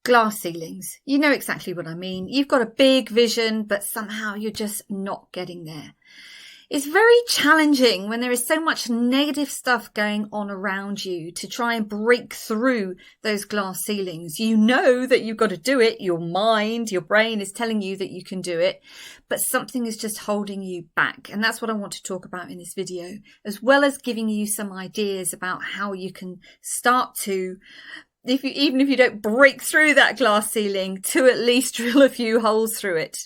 Glass ceilings. You know exactly what I mean. You've got a big vision, but somehow you're just not getting there. It's very challenging when there is so much negative stuff going on around you to try and break through those glass ceilings. You know that you've got to do it. Your mind, your brain is telling you that you can do it, but something is just holding you back. And that's what I want to talk about in this video, as well as giving you some ideas about how you can start to, even if you don't break through that glass ceiling, to at least drill a few holes through it.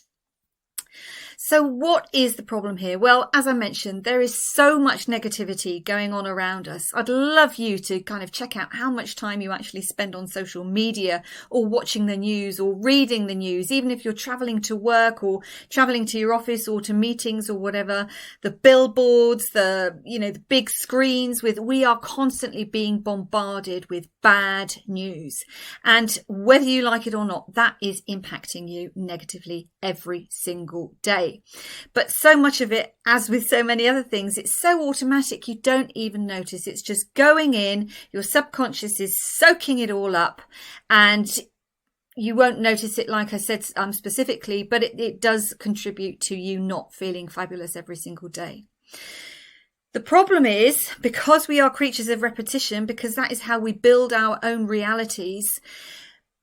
So what is the problem here? Well, as I mentioned, there is so much negativity going on around us. I'd love you to kind of check out how much time you actually spend on social media or watching the news or reading the news, even if you're traveling to work or traveling to your office or to meetings or whatever. The billboards, the big screens, we are constantly being bombarded with bad news. And whether you like it or not, that is impacting you negatively every single day. But so much of it, as with so many other things, it's so automatic you don't even notice. It's just going in, your subconscious is soaking it all up, and you won't notice it, like I said, specifically, but it does contribute to you not feeling fabulous every single day. The problem is, because we are creatures of repetition, because that is how we build our own realities,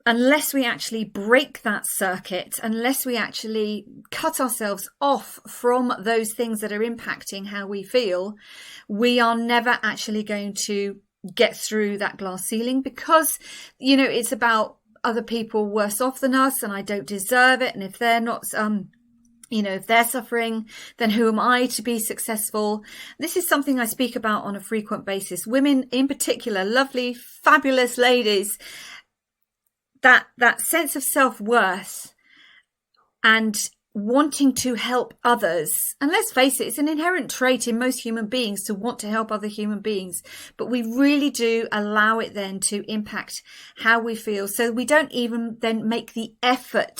unless we actually break that circuit, unless we actually cut ourselves off from those things that are impacting how we feel, we are never actually going to get through that glass ceiling, because, it's about other people worse off than us and I don't deserve it. And if they're not, if they're suffering, then who am I to be successful? This is something I speak about on a frequent basis. Women in particular, lovely, fabulous ladies, that sense of self-worth and wanting to help others. And let's face it, it's an inherent trait in most human beings to want to help other human beings. But we really do allow it then to impact how we feel. So we don't even then make the effort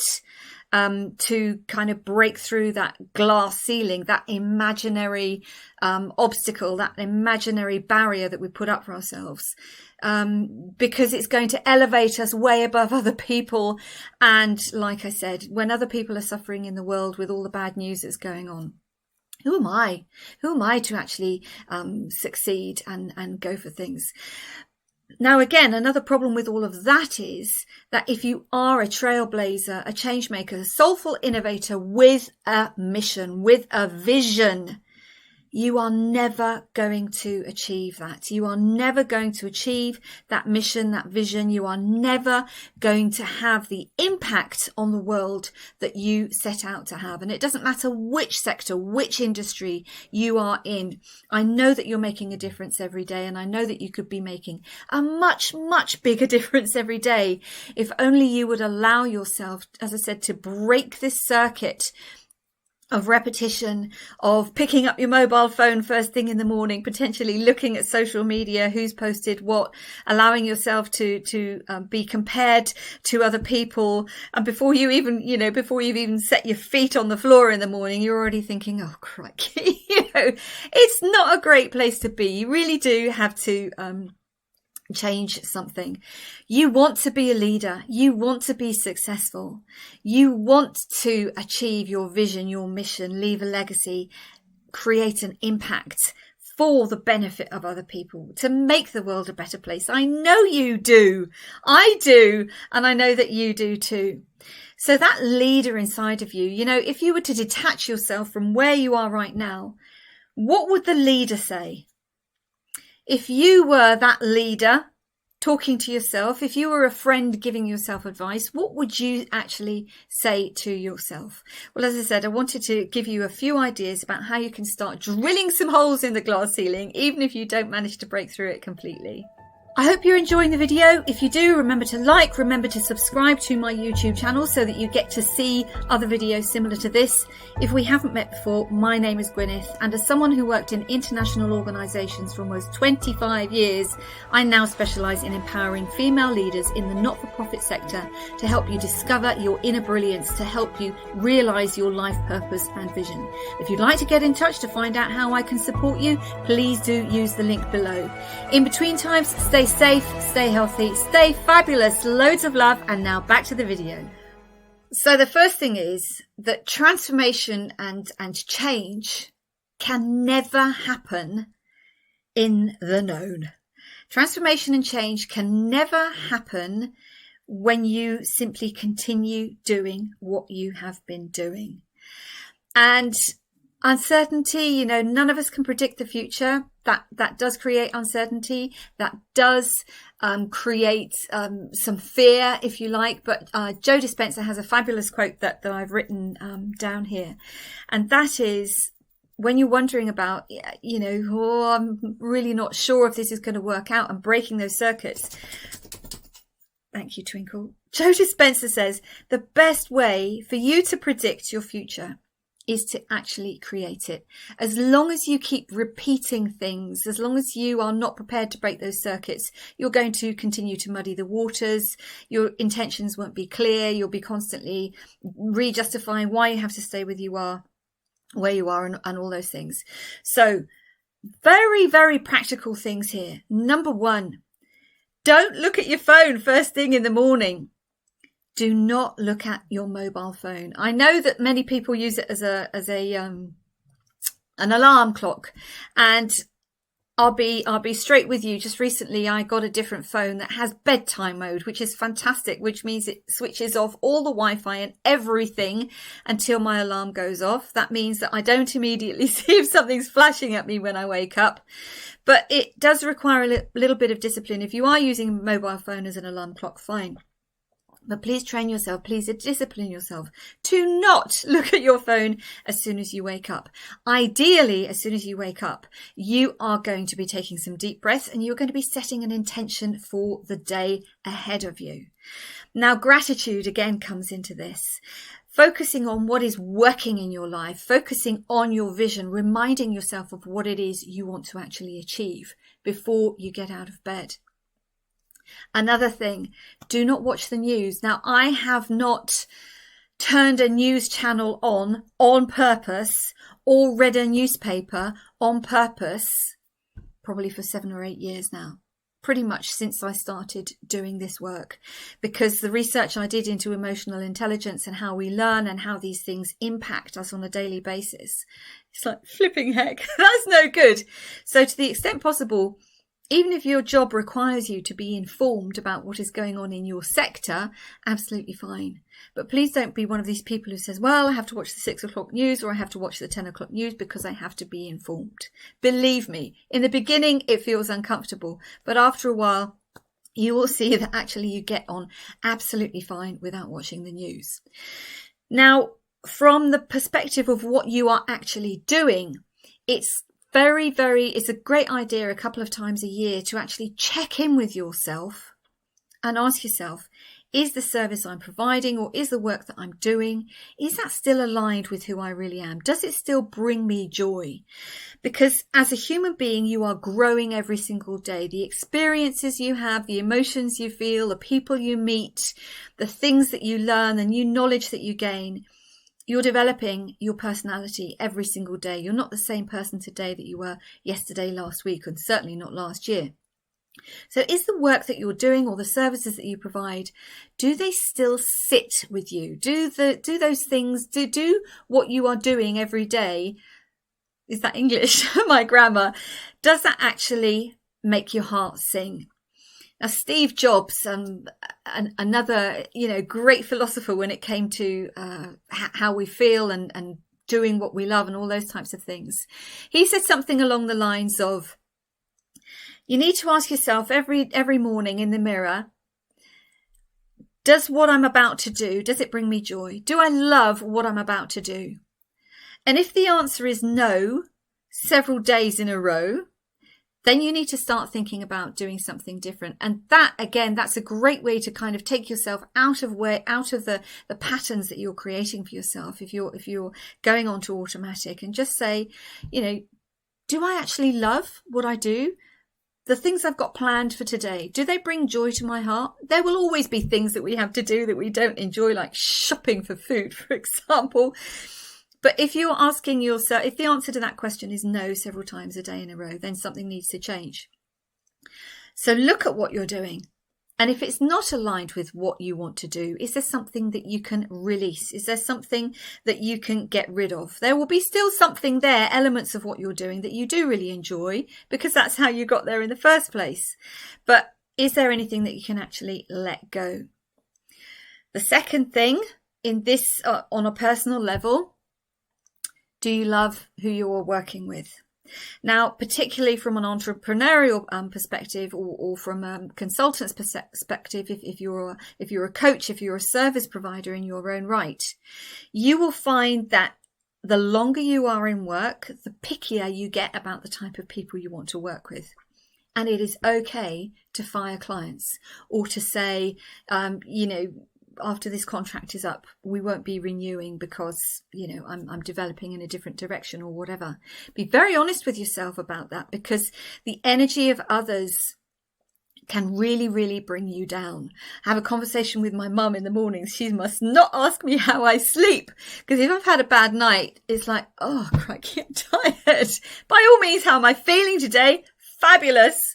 to kind of break through that glass ceiling, that imaginary obstacle, that imaginary barrier that we put up for ourselves, because it's going to elevate us way above other people. And like I said, when other people are suffering in the world with all the bad news that's going on, who am I? Who am I to actually succeed and go for things? Now, again, another problem with all of that is that if you are a trailblazer, a change maker, a soulful innovator with a mission, with a vision, you are never going to achieve that. You are never going to achieve that mission, that vision. You are never going to have the impact on the world that you set out to have. And it doesn't matter which sector, which industry you are in. I know that you're making a difference every day, and I know that you could be making a much, much bigger difference every day if only you would allow yourself, as I said, to break this circuit of repetition, of picking up your mobile phone first thing in the morning, potentially looking at social media, who's posted what, allowing yourself to be compared to other people. And before you've even set your feet on the floor in the morning, you're already thinking, oh, crikey, it's not a great place to be. You really do have to change something. You want to be a leader. You want to be successful. You want to achieve your vision, your mission, leave a legacy, create an impact for the benefit of other people, to make the world a better place. I know you do. I do. And I know that you do too. So that leader inside of you, if you were to detach yourself from where you are right now, what would the leader say? If you were that leader talking to yourself, if you were a friend giving yourself advice, what would you actually say to yourself? Well, as I said, I wanted to give you a few ideas about how you can start drilling some holes in the glass ceiling, even if you don't manage to break through it completely. I hope you're enjoying the video. If you do, remember to subscribe to my YouTube channel so that you get to see other videos similar to this. If we haven't met before, my name is Gwyneth, and as someone who worked in international organisations for almost 25 years, I now specialise in empowering female leaders in the not-for-profit sector to help you discover your inner brilliance, to help you realise your life purpose and vision. If you'd like to get in touch to find out how I can support you, please do use the link below. In between times, stay Stay safe, stay healthy, stay fabulous, loads of love, and now back to the video. So the first thing is that transformation and change can never happen in the known. Transformation and change can never happen when you simply continue doing what you have been doing. And uncertainty, none of us can predict the future. That does create uncertainty. That does create some fear, if you like. But Joe Dispenza has a fabulous quote that I've written down here. And that is, when you're wondering about, I'm really not sure if this is going to work out, and breaking those circuits. Thank you, Twinkle. Joe Dispenza says, the best way for you to predict your future is to actually create it. As long as you keep repeating things, as long as you are not prepared to break those circuits, you're going to continue to muddy the waters. Your intentions won't be clear. You'll be constantly re-justifying why you have to stay where you are, and all those things. So very, very practical things here. Number one, don't look at your phone first thing in the morning. Do not look at your mobile phone. I know that many people use it as an alarm clock, and I'll be straight with you. Just recently, I got a different phone that has bedtime mode, which is fantastic, which means it switches off all the Wi-Fi and everything until my alarm goes off. That means that I don't immediately see if something's flashing at me when I wake up. But it does require a little bit of discipline. If you are using a mobile phone as an alarm clock, fine. But please train yourself, please discipline yourself to not look at your phone as soon as you wake up. Ideally, as soon as you wake up, you are going to be taking some deep breaths, and you're going to be setting an intention for the day ahead of you. Now, gratitude again comes into this. Focusing on what is working in your life, focusing on your vision, reminding yourself of what it is you want to actually achieve before you get out of bed. Another thing, do not watch the news. Now, I have not turned a news channel on purpose, or read a newspaper on purpose, probably for 7 or 8 years now. Pretty much since I started doing this work, because the research I did into emotional intelligence and how we learn and how these things impact us on a daily basis, it's like flipping heck, that's no good. So to the extent possible, even if your job requires you to be informed about what is going on in your sector, absolutely fine. But please don't be one of these people who says, well, I have to watch the 6 o'clock news, or I have to watch the 10 o'clock news because I have to be informed. Believe me, in the beginning, it feels uncomfortable. But after a while, you will see that actually you get on absolutely fine without watching the news. Now, from the perspective of what you are actually doing, it's a great idea a couple of times a year to actually check in with yourself and ask yourself, is the service I'm providing, or is the work that I'm doing, is that still aligned with who I really am? Does it still bring me joy? Because as a human being, you are growing every single day. The experiences you have, the emotions you feel, the people you meet, the things that you learn, the new knowledge that you gain, you're developing your personality every single day. You're not the same person today that you were yesterday, last week, and certainly not last year. So is the work that you're doing, or the services that you provide, do they still sit with you? Do those things, do what you are doing every day, is that English? My grammar. Does that actually make your heart sing? Now, Steve Jobs, another, great philosopher when it came to how we feel and doing what we love and all those types of things. He said something along the lines of, you need to ask yourself every morning in the mirror, does what I'm about to do, does it bring me joy? Do I love what I'm about to do? And if the answer is no, several days in a row, then you need to start thinking about doing something different. And that, again, that's a great way to kind of take yourself out of the patterns that you're creating for yourself. If you're going on to automatic, and just say, do I actually love what I do? The things I've got planned for today, do they bring joy to my heart? There will always be things that we have to do that we don't enjoy, like shopping for food, for example. But if you're asking yourself, if the answer to that question is no several times a day in a row, then something needs to change. So look at what you're doing. And if it's not aligned with what you want to do, is there something that you can release? Is there something that you can get rid of? There will be still something there, elements of what you're doing that you do really enjoy, because that's how you got there in the first place. But is there anything that you can actually let go? The second thing in this, on a personal level, do you love who you're working with? Now, particularly from an entrepreneurial perspective, or from a consultant's perspective, if you're a coach, if you're a service provider in your own right, you will find that the longer you are in work, the pickier you get about the type of people you want to work with. And it is okay to fire clients, or to say, after this contract is up, we won't be renewing because, I'm developing in a different direction or whatever. Be very honest with yourself about that, because the energy of others can really, really bring you down. I have a conversation with my mum in the mornings. She must not ask me how I sleep, because if I've had a bad night, it's like, oh, crikey, I'm tired. By all means, how am I feeling today? Fabulous.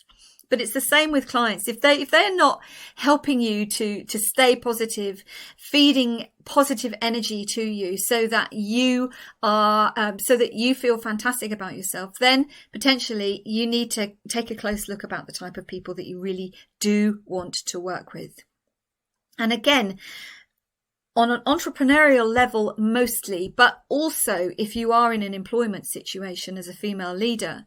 But it's the same with clients. If they're not helping you to stay positive, feeding positive energy to you so that you are, so that you feel fantastic about yourself, then potentially you need to take a close look about the type of people that you really do want to work with. And again, on an entrepreneurial level mostly, but also if you are in an employment situation as a female leader,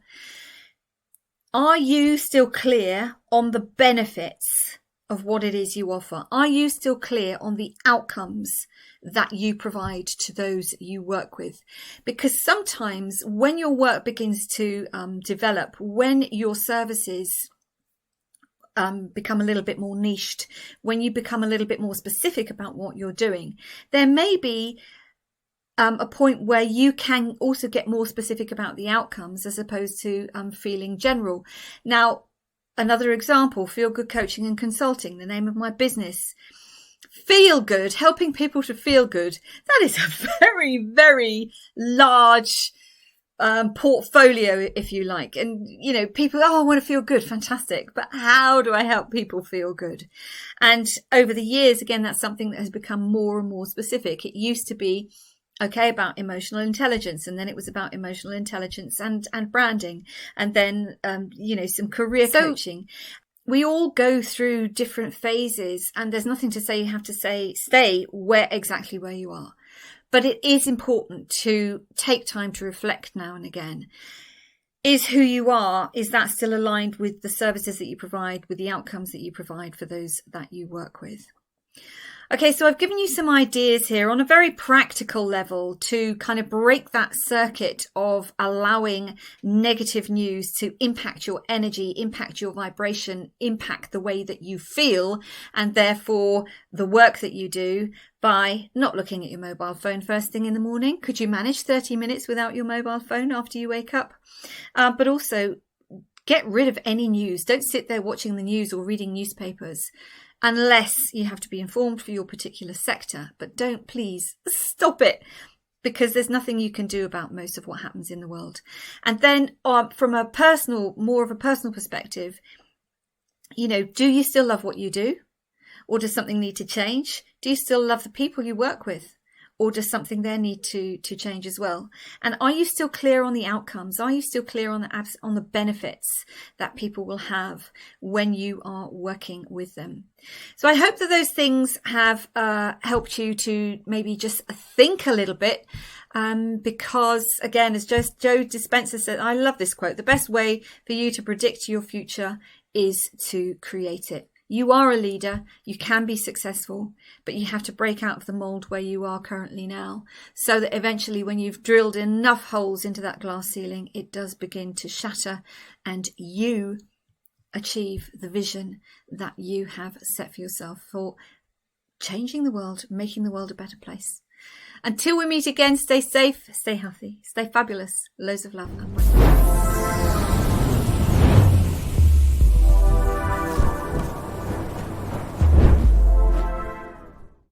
are you still clear on the benefits of what it is you offer? Are you still clear on the outcomes that you provide to those you work with? Because sometimes when your work begins to develop, when your services become a little bit more niched, when you become a little bit more specific about what you're doing, there may be a point where you can also get more specific about the outcomes as opposed to feeling general. Now, another example, Feel Good Coaching and Consulting, the name of my business. Feel good, helping people to feel good. That is a very, very large portfolio, if you like. And, people, I want to feel good. Fantastic. But how do I help people feel good? And over the years, again, that's something that has become more and more specific. It used to be about emotional intelligence, and then it was about emotional intelligence and branding, and then some career coaching. We all go through different phases, and there's nothing to say you have to stay exactly where you are. But it is important to take time to reflect now and again. Is who you are, is that still aligned with the services that you provide, with the outcomes that you provide for those that you work with? Okay, so I've given you some ideas here on a very practical level to kind of break that circuit of allowing negative news to impact your energy, impact your vibration, impact the way that you feel, and therefore the work that you do, by not looking at your mobile phone first thing in the morning. Could you manage 30 minutes without your mobile phone after you wake up? But also get rid of any news. Don't sit there watching the news or reading newspapers, unless you have to be informed for your particular sector. But please stop it, because there's nothing you can do about most of what happens in the world. And then from more of a personal perspective, do you still love what you do? Or does something need to change? Do you still love the people you work with? Or does something there need to change as well? And are you still clear on the outcomes? Are you still clear on the benefits that people will have when you are working with them? So I hope that those things have helped you to maybe just think a little bit. Because again, as Joe Dispenza said, I love this quote, the best way for you to predict your future is to create it. You are a leader, you can be successful, but you have to break out of the mold where you are currently now, so that eventually when you've drilled enough holes into that glass ceiling, it does begin to shatter and you achieve the vision that you have set for yourself for changing the world, making the world a better place. Until we meet again, stay safe, stay healthy, stay fabulous. Loads of love and